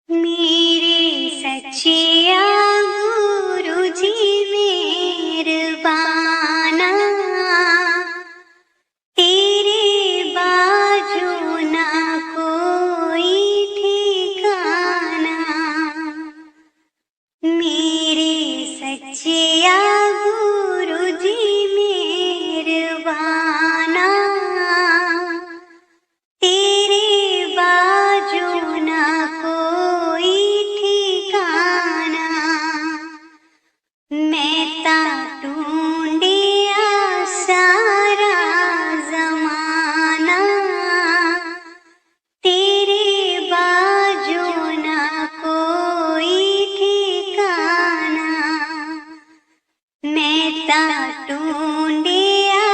मेरे सच्चिया गुरु जी मेहरबाना, तेरे बाजू ना कोई ठिकाना। मेरे सच्चिया गुरु जी मेहरबाना, तेरे बाजू ना कोई ठिकाना। मैं ता ढूंढिया सारा जमाना, तेरे बाजू ना कोई ठिकाना। मैं ता ढूंढिया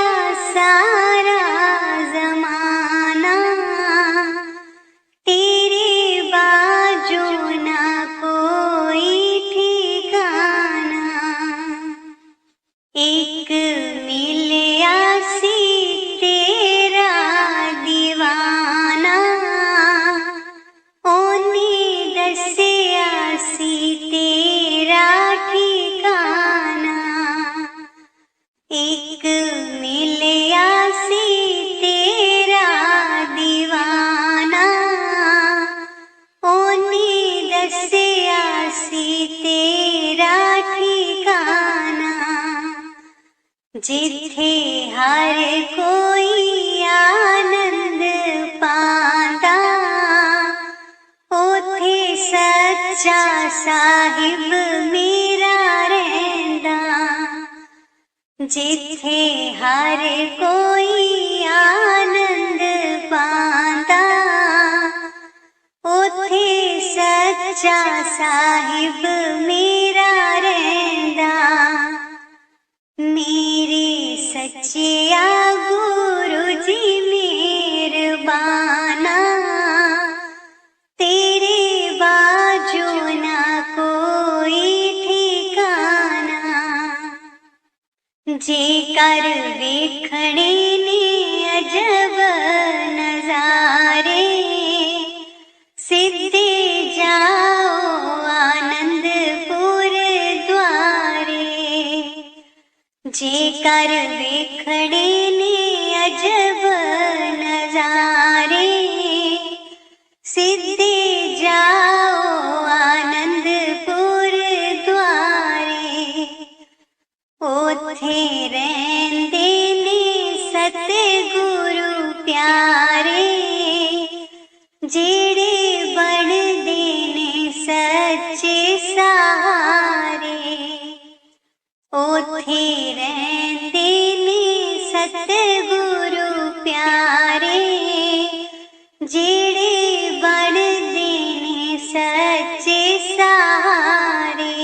सारा जमाना, तेरे बाजू ना कोई ठिकाना। एक मिलिया सी तेरा दीवाना, ओने दसिया सी तेरा ठिकाना। एक मिलिया सी तेरा दीवाना, ओने दसिया सी तेरा ठिकाना। जिथे हर कोई आनंद पांदा, ओथे सच्चा साहिब मेरा रहिंदा। जिथे हर कोई आनंद पांदा, ओथे सच्चा साहिब मेरा रहिंदा। मेरे सच्चिया गुरु जी मेहरबाना, तेरे बाजू ना कोई ठिकाना। जेकर वेखणे ने अजब नजारे, सिद्धे जाओ आनंदपुर द्वारे। जेकर वेखणे ने अजब नजारे, सिद्धे जाओ आनंदपुर द्वारे। ओथे रहिंदे ने सतगुरु प्यारे, जेड़े बनदे ने सच्चे सहारे। ओथे रहिंदे ने सतगुरु प्यारे, जेड़े बनदे ने सच्चे सहारे।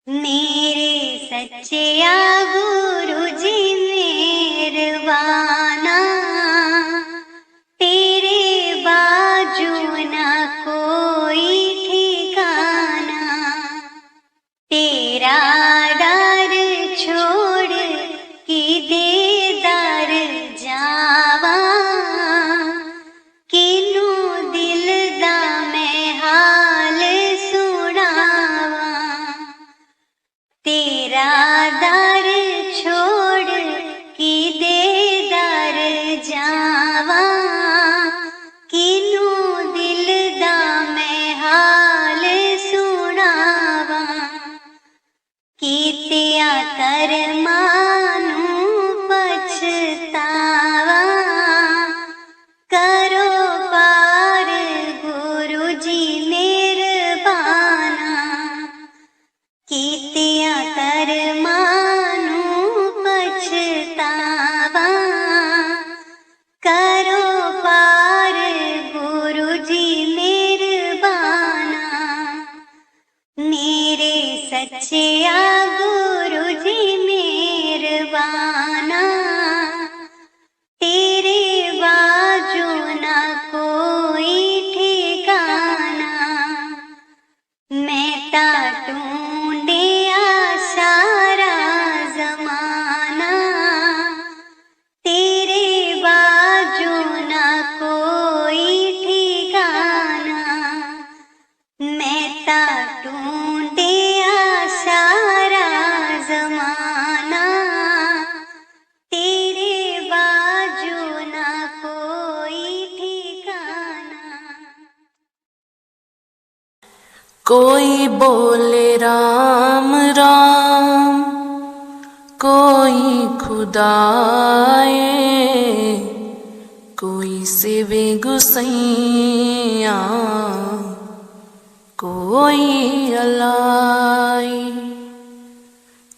मेरे सच्चिया गुरु जी मेहरबाना, तेरे बाजू ना कोई ठिकाना। तेरा डर कोई बोले राम राम, कोई खुदाए, कोई सेवे गुसैया, कोई अलाई।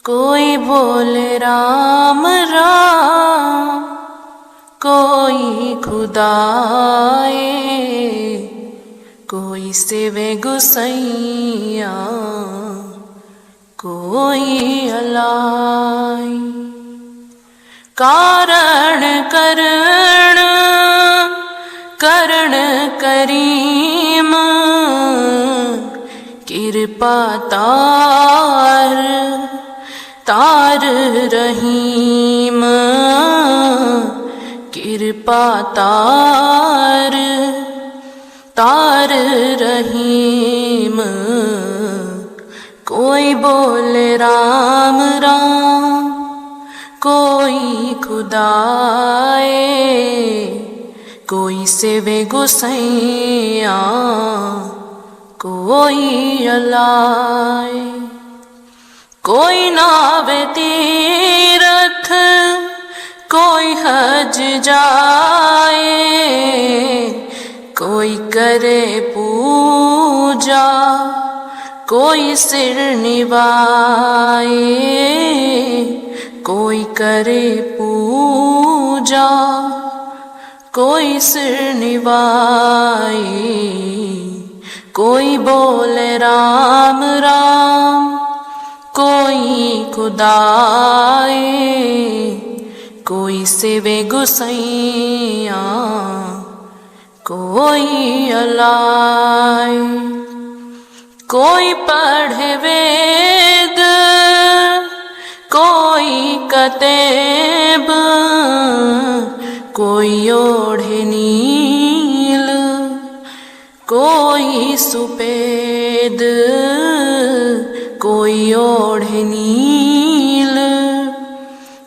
कोई बोले राम राम, कोई खुदाए, कोई सेवे गुसैया, कोई अलाई। कारण करण करण करीम, कृपा तार तार रहीम, कृपा तार तार रहीम। कोई बोले राम राम, कोई खुदाए, कोई सेवे गुसैया, कोई अलाए। कोई नावे तीरथ, कोई हज जाए, कोई करे पूजा, कोई सिर निवाए, कोई करे पूजा, कोई सिर निवाए। कोई बोले राम राम, कोई खुदाए, कोई सेवे गुसैया, कोई अलाए। कोई पढ़े वेद, कोई कतेब, कोई ओढ़े नील, कोई सुपेद, कोई ओढ़े नील,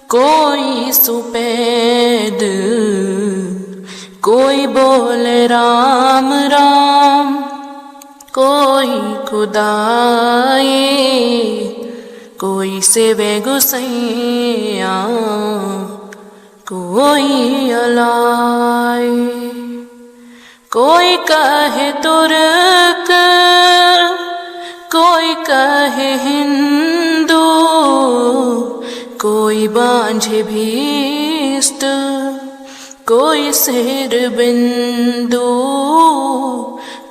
कोई सुपेद। कोई बोले राम राम, कोई खुदाए, कोई सेवे गुसैया, कोई अलाए। कोई कहे तुर्क, कोई कहे हिंदू, कोई बांझे भीष्ट, कोई सिर बिंदु,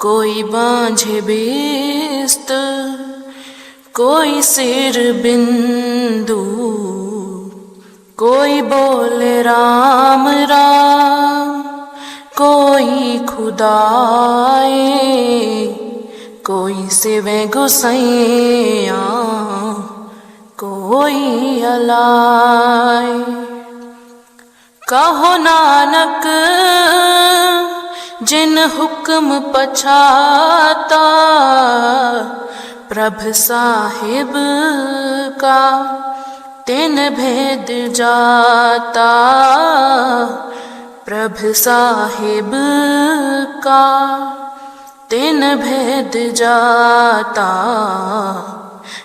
कोई बांझे भीष्ट, कोई सिर बिंदु। कोई बोले राम राम, कोई खुदाए, कोई सेवे गुसैया, कोई अलाए। कहो नानक जिन हुक्म पछाता, प्रभ साहिब का तिन भेद जाता, प्रभ साहिब का तिन भेद जाता।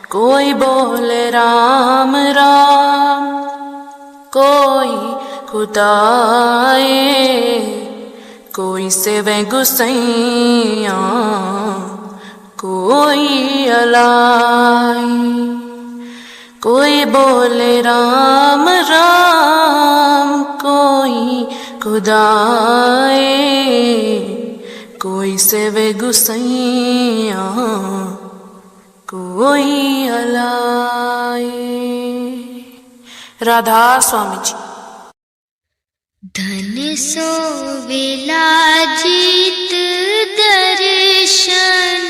कोई बोले राम राम, कोई खुदाए, कोई सेवे गुसैया, कोई अलाई। कोई बोले राम राम, कोई खुदाए, कोई सेवे गुसैया, कोई अलाई। राधा स्वामी जी। धन सो विलाजित दर्शन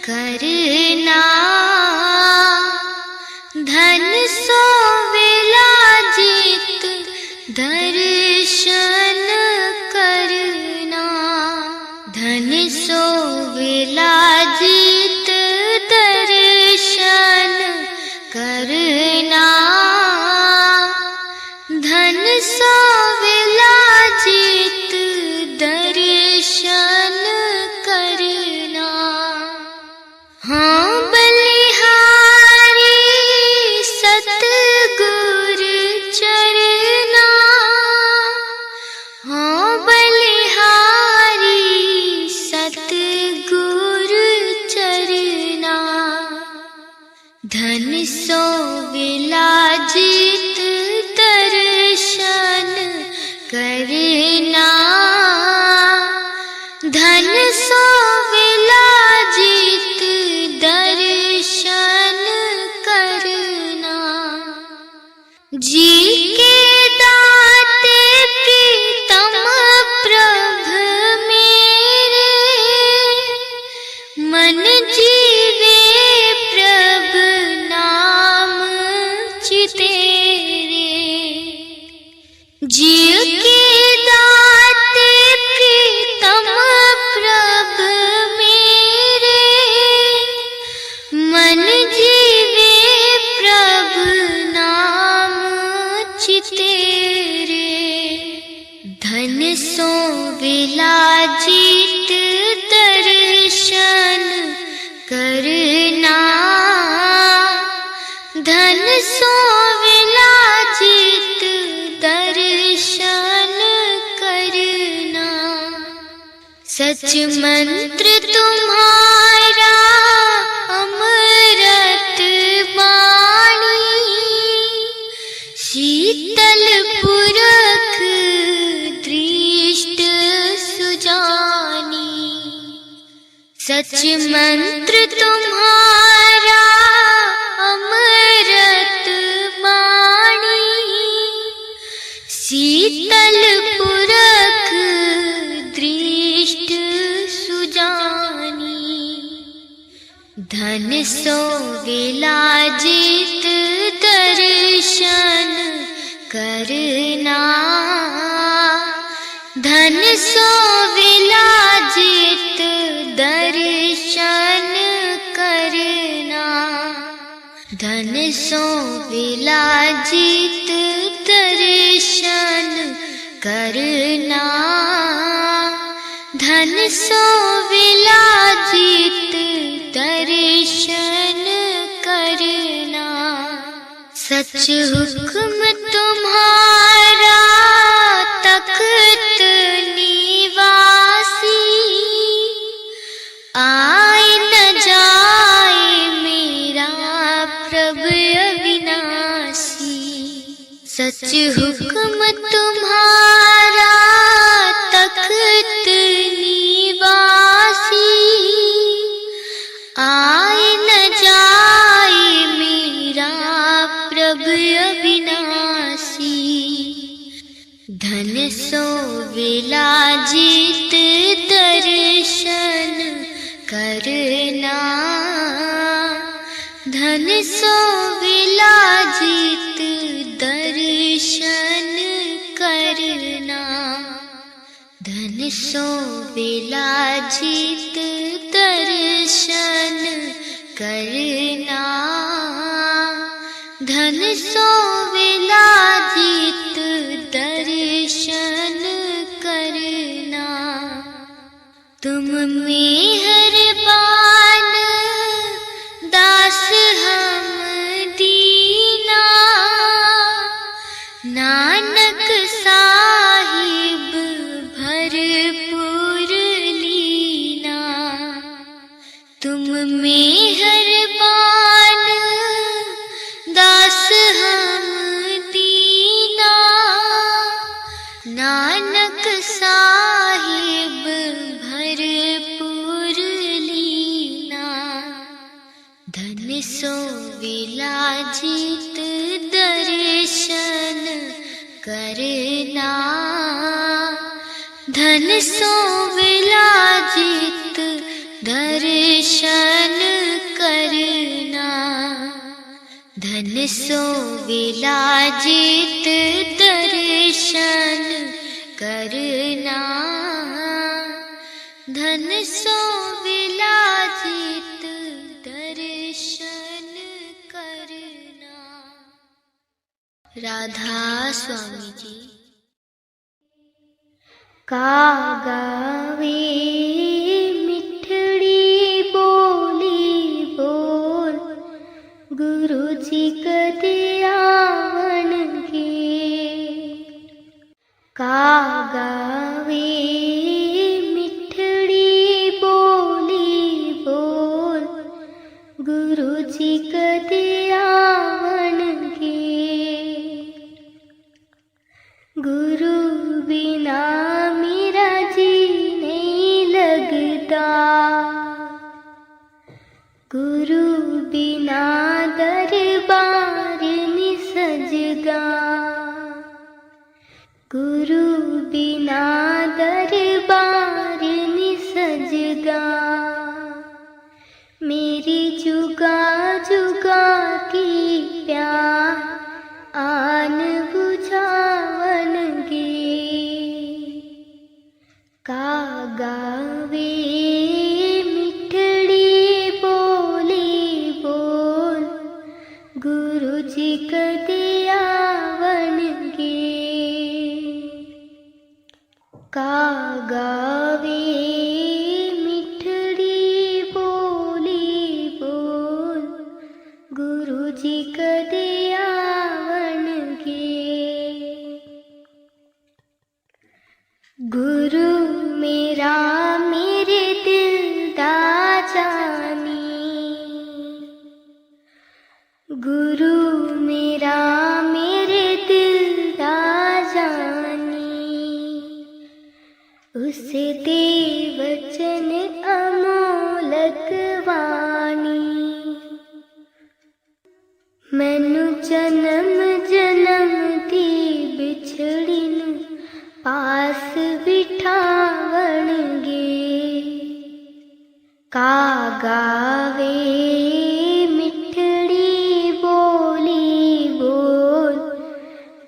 करना, धन सो विलाजित दर्शन करना, धन सो विलाजित दर्शन करना, धन सो विलाजित दर्शन कर धन सो विलाजित दर्शन करना, धन सो विलाजित दर्शन करना। जी के दाते प्रीतम प्रभ मेरे, मन जीवे प्रभ नाम चितेरे। जी के दाते प्रीतम प्रभ मेरे, मन जीवे प्रभ नाम चितेरे। धन सो विलाजित दर्शन करना, धन सो विलाजित दर्शन करना। सच मंत्र तुम्हारा अमृत वाणी, शीतल पुरख दृष्ट सुजानी। सच मंत्र तुम्हारा अमृत वाणी, शीतल पुरख दृष्ट सुजानी। धन सो विलाजित दर्शन करना, धन सो विलाजित दर्शन करना। धन सो विलाजित दर्शन करना, धन सो विलाजित दर्शन करना। सच हुक्म तुम्हारा तख्त निवासी, आए न जाए मेरा प्रभु अविनाशी। सच हुक्म तुम्हारा तख्त निवासी, आए न जाए मेरा प्रभु अविनाशी। धन सो विलाजित दर्शन करना, धन सो विलाजित दर्शन करना। धन सो विलाजित दर्शन करना, धन सो विलाजित दर्शन करना। तुम मेहरबान दास हम दीना, नानक साहिब भरपूर लीना। तुम मेहरबान दास हम दीना, नानक साहिब भरपूर लीना। धन सो विलाजित दर्शन करना, धन सो विलाजित दर्शन करना। धन सो विलाजित दर्शन करना, धन सो विलाजित दर्शन करना। राधा स्वामी जी। का गावे मिठड़ी बोली बोल, गुरु जी कदे आवन के। का गावे मिठड़ी बोली बोल, गुरु जी कदे गुरु बिना दरबार निसजगा, गुरु बिना दरबार निसजगा। मेरी जुगा जुगा की प्यार आन बुझावनगे। का गावे मिठड़ी बोली बोल, गुरु जी कदे आवनगे। का गावे मिठड़ी बोली बोल, गुरु जी कदे आवनगे। गुरु मेरा मेरे दिल दा जानी, गुरु मेरा मेरे दिल दा जानी। उस दे वचन अमोलक वाणी, मैनू जन्म जन्म दी बिछड़ी नू पास बिठावणगे। का गावे मिठड़ी बोली बोल,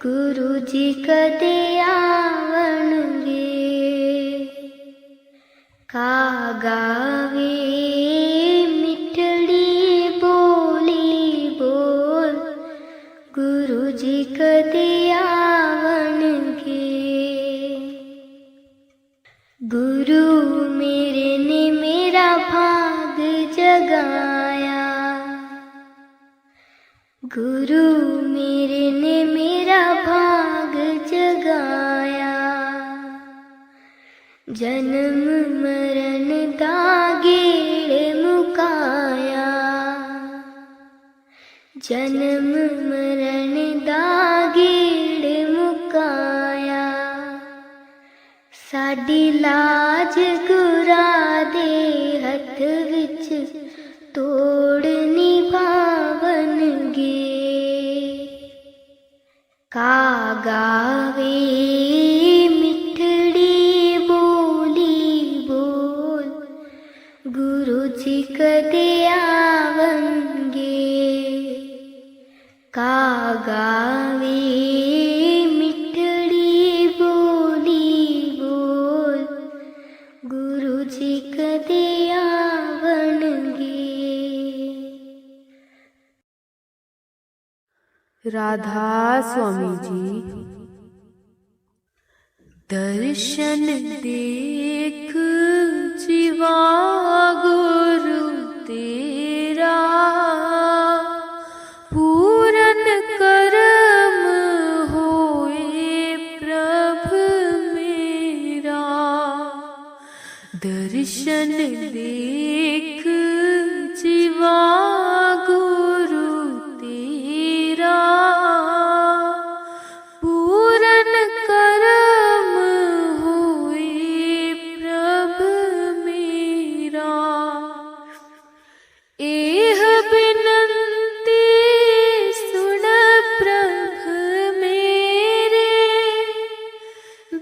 गुरु जी कदे आवणगे। का गावे मिठड़ी बोली बोल, गुरु जी कदे आवणगे। गुरु मेरे ने मेरा भाग जगाया, गुरु मेरे ने मेरा भाग जगाया। जन्म मरण दा गेड़ मुकाया, जन्म मरण दा गेड़ मुकाया। साडी लाज गुरा दे हथ विच तोड़ निभावनगे। का गावे मिठड़ी बोली बोल, गुरु जी कदे आवनगे। का गावे मिठड़ी बोली बोल, गुरु जी कदे आवनगे। राधा स्वामी जी। दर्शन देख जीवा गुरु तेरा, पूरन करम होए प्रभु मेरा। दर्शन देख जीवा गुरु तेरा, पूरन करम होए प्रभु मेरा। एह बिनती सुन प्रभु मेरे,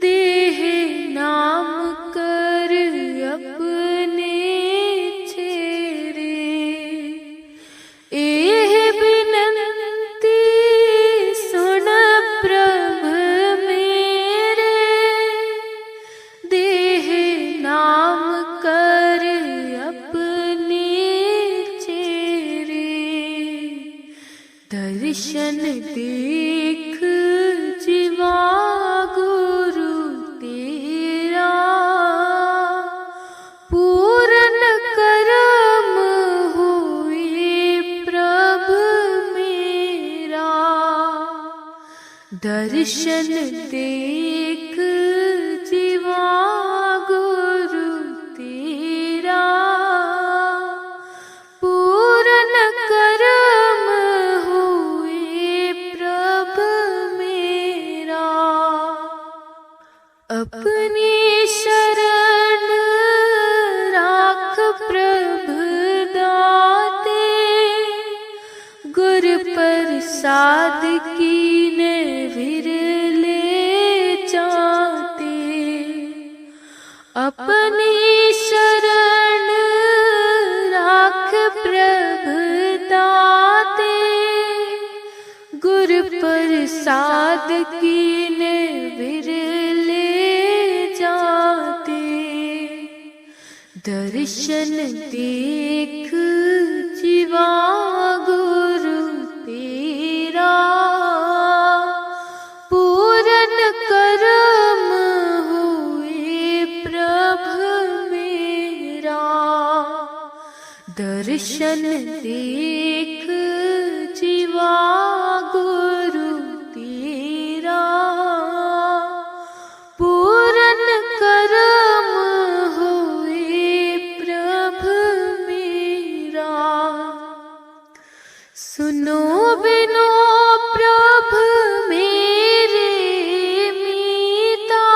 देह नाम कर अपने छेरे। एह बिनती सुन प्रभु मेरे, देह नाम कर अपने चेरे। दर्शन देख जीवा गुरु तेरा, पूरन करम हुए प्रभु मेरा। दर्शन देख जीवा गुरु तेरा, पूरन करम हुए प्रभु मेरा। अपनी शरण राख प्रभु दाता, प्रसाद कीने विरले जाते, दर्शन देख जीवा गुरु तेरा, पूरन कर्म हुए प्रभ मेरा, दर्शन देख जीवा गुरु तेरा, पूरन कर्म हुए प्रभ मेरा। सुनो बिनो प्रभ मेरे मीता,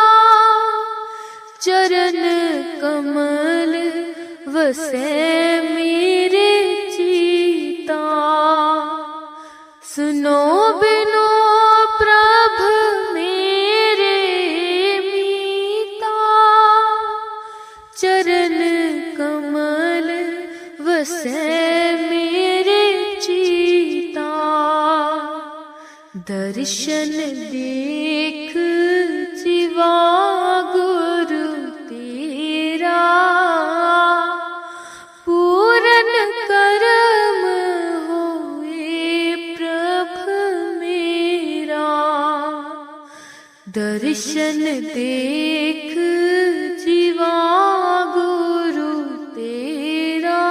चरण कमल वसै मेरे चीता। सुनो बिनो प्रभ मेरे मीता, चरण कमल वसै मेरे चीता। दर्शन देख जीवा गुरु तेरा, पूरन कर्म होए प्रभ मेरा, दर्शन देख जीवा गुरु तेरा,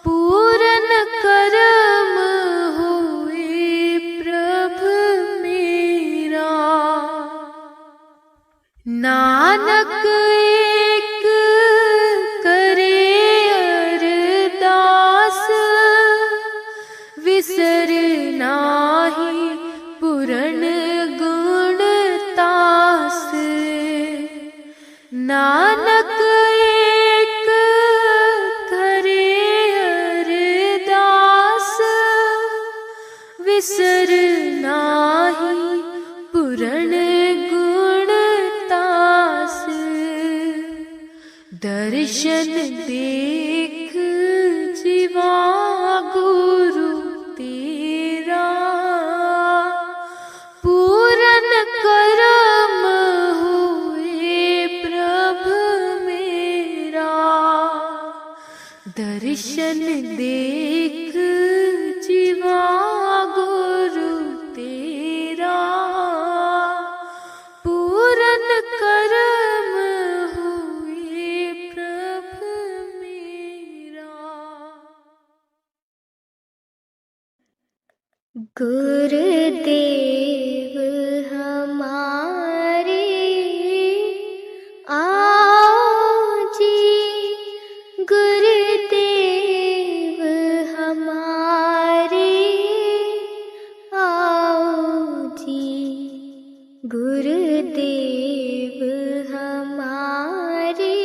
पूरन कर्म हुए प्रभ मेरा। नानक एक करे अरदास, विसर नाही पूरन गुण तास। नानक एक करे अरदास, विसर नाही पूरन गुण तास। दर्शन देख जीवा गुरु तेरा, पूरन कर्म हुए प्रभ मेरा, दर्शन देख जीवा गुरु तेरा, पूरन कर्म हुए प्रभ मेरा। गुरुदेव हमारे आओ जी, गुरुदेव हमारे आओ जी, गुरुदेव हमारे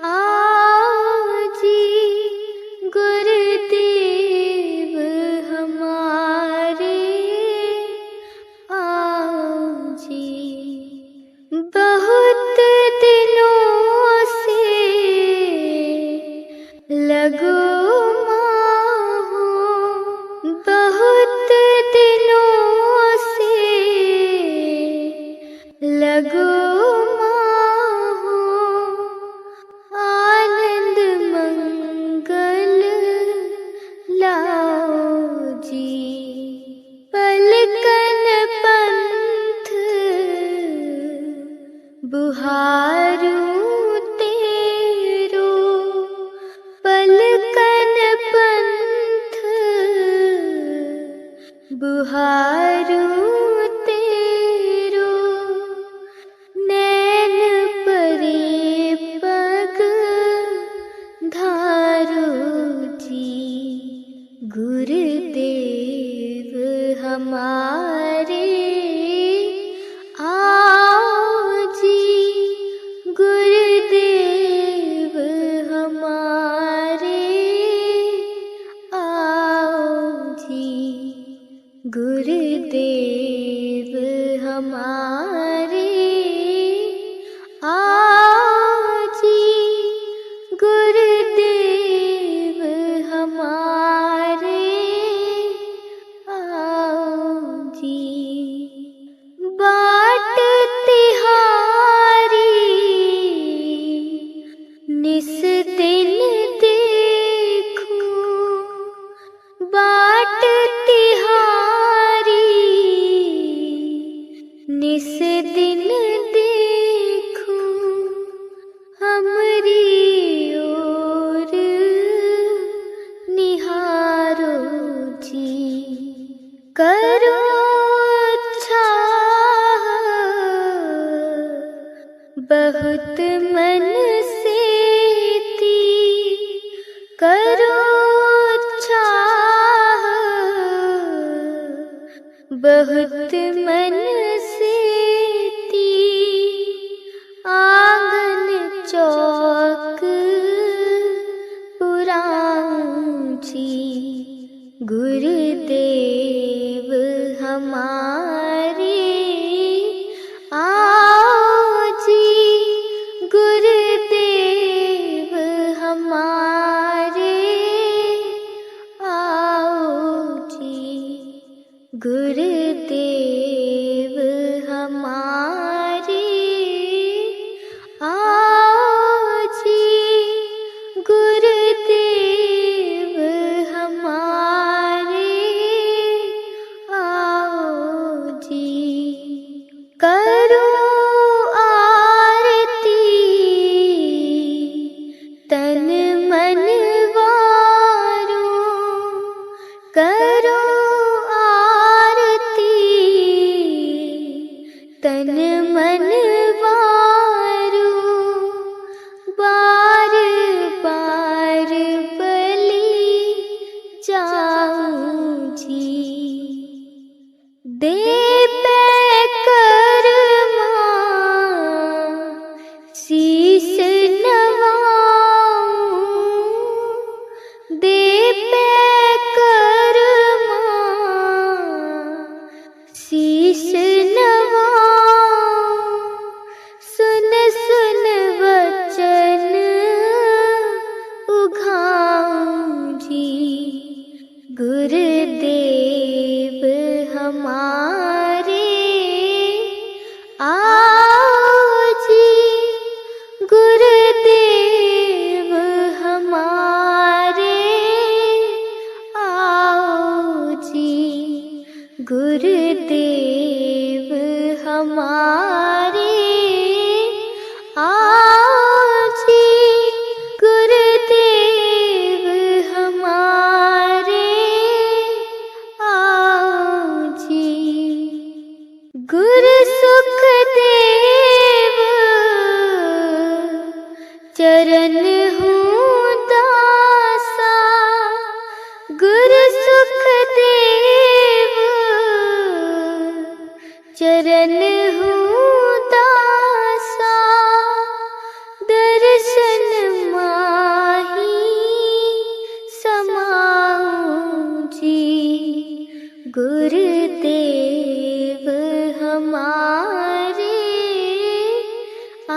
आओ जी, गुरुदेव हमारे आओ जी। बहुत दिनों से लगो माहो, बहुत दिनों से लगो माहो, आनंद मंगल लाओ जी। पलकन पंथ बुहारू तेरो, पलकन पंथ बुहारू तेरो, नैन परे पग धारो जी। गुरुदेव हमारे आओ जी, गुरुदेव हमारे आओ जी, गुरुदेव हमारे आओ जी, गुरुदेव हमारे आओ निस दिन देखूं बाट तिहारी, निस दिन देखूं हमरी ओर निहारो जी। करो चाह बहुत मन से ती, करो चाह बहुत मन से ती, आंगन चौक पुरांची। गुरुदेव हमारे आओ जी, गुरुदेव हमारे आओ जी, गुरुदेव हमारे आओ जी, गुरुदेव हमारे आओ जी। करो आरती तन मन वारो, करो आरती तन मन वारो, बार बार बलि जाऊं जी। दे पैकरमा शीस नवाऊं, दे पैकरमा शीस नवाऊं, सुन सुन वचन उघाऊं जी। गुरुदेव हमारे आओ जी, गुरुदेव हमारे आओ जी, गुरुदेव हमारे आओ जी, गुरुदेव हमारे आओ जी। गुरु सुखदेव चरण हूँ दासा, गुरु सुखदेव चरण हूँ दासा, दर्शन माही समाऊं जी। गुरुदेव हमारे आ